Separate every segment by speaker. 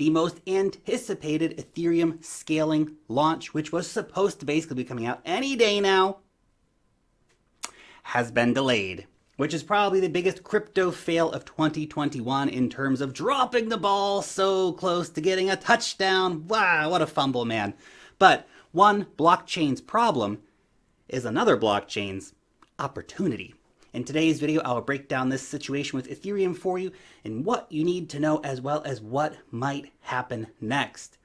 Speaker 1: the most anticipated Ethereum scaling launch, which was supposed to basically be coming out any day now, has been delayed, which is probably the biggest crypto fail of 2021 in terms of dropping the ball so close to getting a touchdown. Wow, what a fumble, man. But one blockchain's problem is another blockchain's opportunity. In today's video, I will break down this situation with Ethereum for you and what you need to know, as well as what might happen next.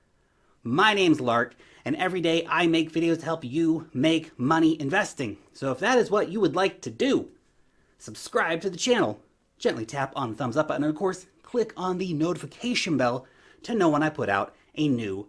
Speaker 1: My name's Lark, and every day I make videos to help you make money investing. So if that is what you would like to do, subscribe to the channel, gently tap on the thumbs up button, and of course, click on the notification bell to know when I put out a new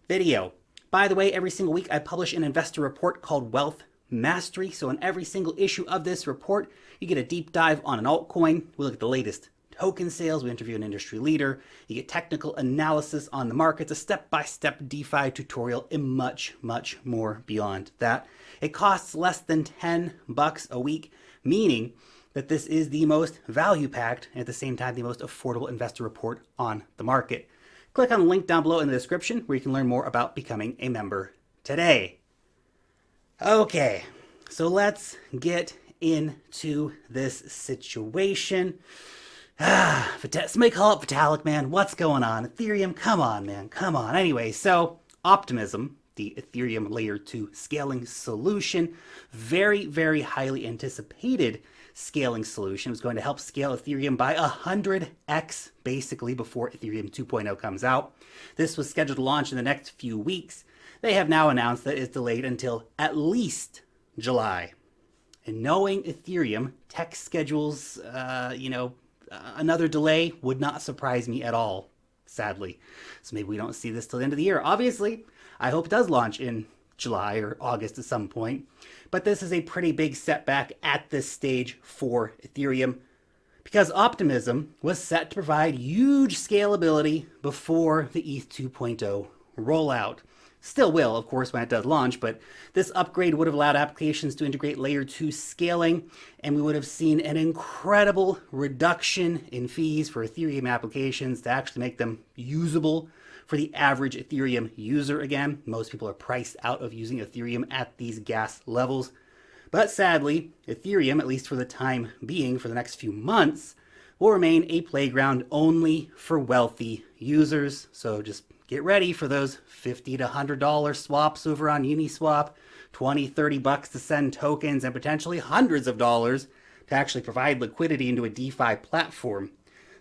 Speaker 1: video. By the way, every single week I publish an investor report called Wealth Mastery. So in every single issue of this report, you get a deep dive on an altcoin. We look at the latest token sales. We interview an industry leader. You get technical analysis on the markets, a step-by-step DeFi tutorial, and much, much more beyond that. It costs less than $10 a week, meaning that this is the most value-packed and at the same time the most affordable investor report on the market. Click on the link down below in the description where you can learn more about becoming a member today. Okay, so let's get into this situation. Somebody call it Vitalik, man. What's going on? Ethereum, come on, man. Come on. Anyway, so Optimism, the Ethereum layer 2 scaling solution, very, very highly anticipated scaling solution. It was going to help scale Ethereum by 100x basically before Ethereum 2.0 comes out. This was scheduled to launch in the next few weeks. They have now announced that it's delayed until at least July. And knowing Ethereum, tech schedules, another delay would not surprise me at all, sadly. So maybe we don't see this till the end of the year. Obviously, I hope it does launch in July or August at some point. But this is a pretty big setback at this stage for Ethereum because Optimism was set to provide huge scalability before the ETH 2.0 rollout. Still will, of course, when it does launch, but this upgrade would have allowed applications to integrate layer 2 scaling, and we would have seen an incredible reduction in fees for Ethereum applications to actually make them usable for the average Ethereum user again. Most people are priced out of using Ethereum at these gas levels. But sadly, Ethereum, at least for the time being, for the next few months, will remain a playground only for wealthy users. So just get ready for those $50 to $100 swaps over on Uniswap, $20, $30 to send tokens, and potentially hundreds of dollars to actually provide liquidity into a DeFi platform.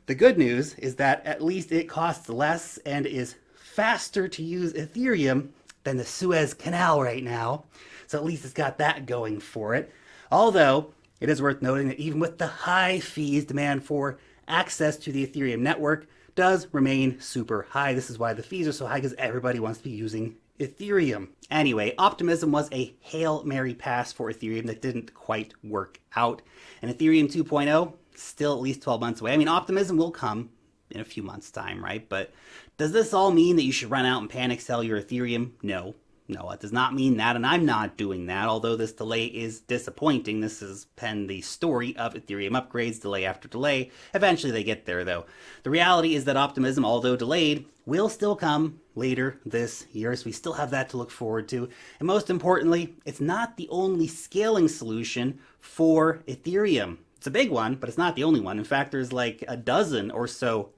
Speaker 1: The good news is that at least it costs less and is faster to use Ethereum than the Suez Canal right now. So at least it's got that going for it. Although it is worth noting that even with the high fees, demand for access to the Ethereum network does remain super high. This is why the fees are so high, because everybody wants to be using Ethereum. Anyway, Optimism was a Hail Mary pass for Ethereum that didn't quite work out. And Ethereum 2.0, still at least 12 months away. I mean, Optimism will come in a few months' time, right? But does this all mean that you should run out and panic sell your Ethereum? No, it does not mean that, and I'm not doing that, although this delay is disappointing. This has been the story of Ethereum upgrades, delay after delay. Eventually they get there, though. The reality is that Optimism, although delayed, will still come later this year, so we still have that to look forward to. And most importantly, it's not the only scaling solution for Ethereum. It's a big one, but it's not the only one. In fact, there's like a dozen or so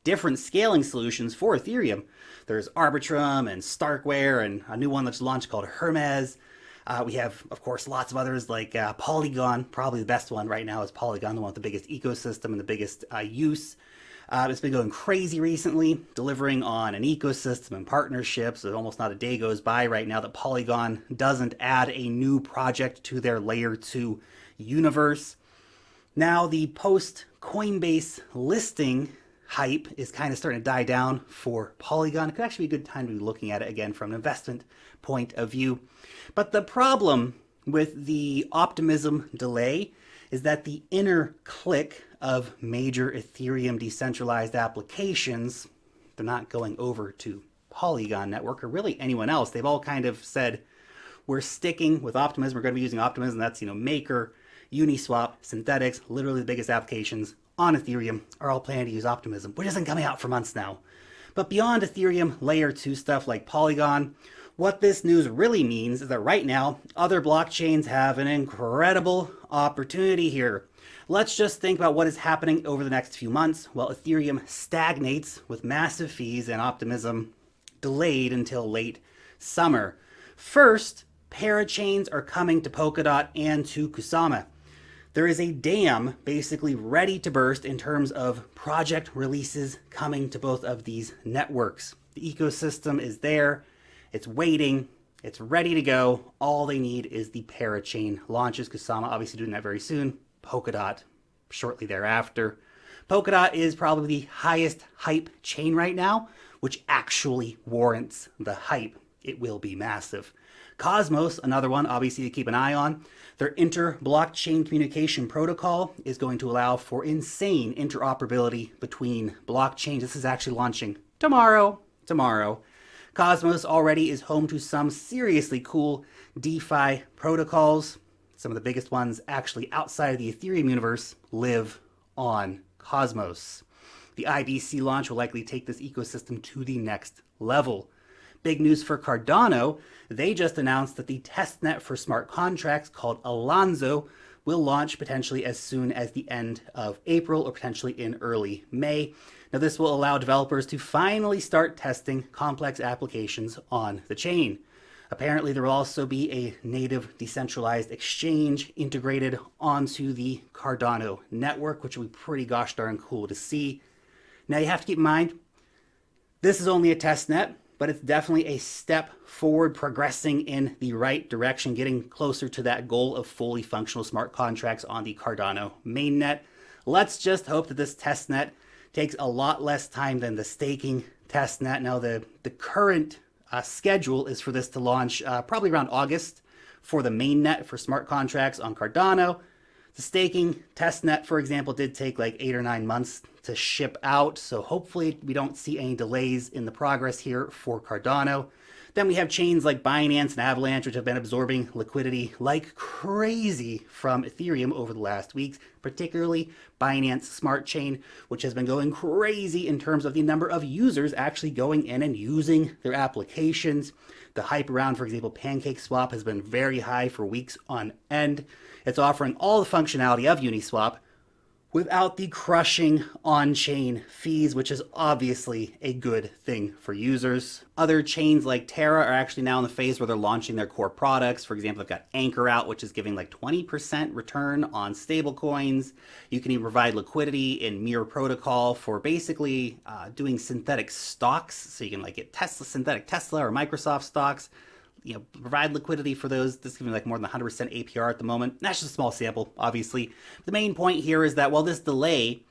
Speaker 1: different scaling solutions for Ethereum. There's Arbitrum and Starkware and a new one that's launched called Hermes. We have, of course, lots of others like Polygon. Probably the best one right now is Polygon, the one with the biggest ecosystem and the biggest use. It's been going crazy recently, delivering on an ecosystem and partnerships. So almost not a day goes by right now that Polygon doesn't add a new project to their layer 2 universe. Now the post Coinbase listing hype is kind of starting to die down for Polygon. It could actually be a good time to be looking at it again from an investment point of view. But the problem with the Optimism delay is that the inner clique of major Ethereum decentralized applications, they're not going over to Polygon Network or really anyone else. They've all kind of said, we're sticking with Optimism. We're going to be using Optimism. That's, Maker, Uniswap, Synthetics, literally the biggest applications on Ethereum are all planning to use Optimism, which isn't coming out for months now. But beyond Ethereum layer 2 stuff like Polygon, what this news really means is that right now, other blockchains have an incredible opportunity here. Let's just think about what is happening over the next few months while Ethereum stagnates with massive fees and optimism delayed until late summer. First, parachains are coming to Polkadot and to Kusama. There is a dam basically ready to burst in terms of project releases coming to both of these networks. The ecosystem is there, it's waiting, it's ready to go. All they need is the parachain launches. Kusama obviously doing that very soon. Polkadot shortly thereafter. Polkadot is probably the highest hype chain right now, which actually warrants the hype. It will be massive. Cosmos, another one obviously to keep an eye on. Their inter-blockchain communication protocol is going to allow for insane interoperability between blockchains. This is actually launching tomorrow. Cosmos already is home to some seriously cool DeFi protocols. Some of the biggest ones actually outside of the Ethereum universe live on Cosmos. The IBC launch will likely take this ecosystem to the next level. Big news for Cardano. They just announced that the testnet for smart contracts called Alonzo will launch potentially as soon as the end of April or potentially in early May. Now this will allow developers to finally start testing complex applications on the chain. Apparently there will also be a native decentralized exchange integrated onto the Cardano network, which will be pretty gosh darn cool to see. Now you have to keep in mind, this is only a test net, but it's definitely a step forward, progressing in the right direction, getting closer to that goal of fully functional smart contracts on the Cardano mainnet. Let's just hope that this testnet takes a lot less time than the staking testnet. Now the current schedule is for this to launch probably around August for the mainnet for smart contracts on Cardano. The staking testnet, for example, did take like 8 or 9 months to ship out, so hopefully we don't see any delays in the progress here for Cardano. Then we have chains like Binance and Avalanche, which have been absorbing liquidity like crazy from Ethereum over the last weeks, particularly Binance Smart Chain, which has been going crazy in terms of the number of users actually going in and using their applications. The hype around, for example, PancakeSwap has been very high for weeks on end. It's offering all the functionality of Uniswap without the crushing on-chain fees, which is obviously a good thing for users. Other chains like Terra are actually now in the phase where they're launching their core products. For example, they've got Anchor out, which is giving like 20% return on stablecoins. You can even provide liquidity in Mirror Protocol for basically doing synthetic stocks. So you can like get synthetic Tesla or Microsoft stocks. Provide liquidity for those. This is giving like more than 100% APR at the moment. That's just a small sample, obviously. The main point here is that while this delay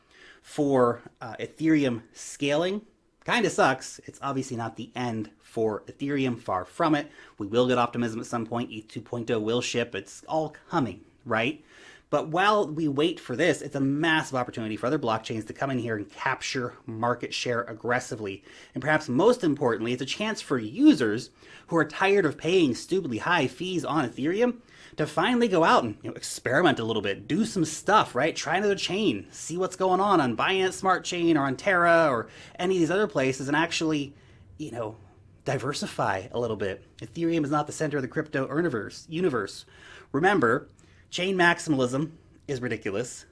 Speaker 1: for Ethereum scaling kind of sucks, it's obviously not the end for Ethereum, far from it. We will get optimism at some point. ETH 2.0 will ship. It's all coming, right? But while we wait for this, it's a massive opportunity for other blockchains to come in here and capture market share aggressively. And perhaps most importantly, it's a chance for users who are tired of paying stupidly high fees on Ethereum to finally go out and experiment a little bit, do some stuff, right? Try another chain, see what's going on Binance Smart Chain or on Terra or any of these other places, and actually, diversify a little bit. Ethereum is not the center of the crypto universe. Remember, chain maximalism is ridiculous.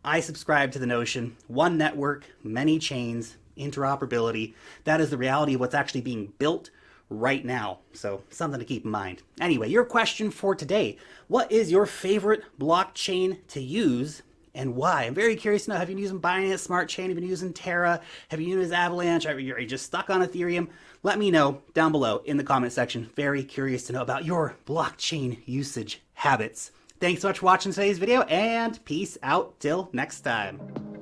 Speaker 1: I subscribe to the notion, one network, many chains, interoperability. That is the reality of what's actually being built right now. So something to keep in mind. Anyway, your question for today. What is your favorite blockchain to use and why? I'm very curious to know, have you been using Binance Smart Chain? Have you been using Terra? Have you used Avalanche? Are you just stuck on Ethereum? Let me know down below in the comment section. Very curious to know about your blockchain usage habits. Thanks so much for watching today's video, and peace out till next time.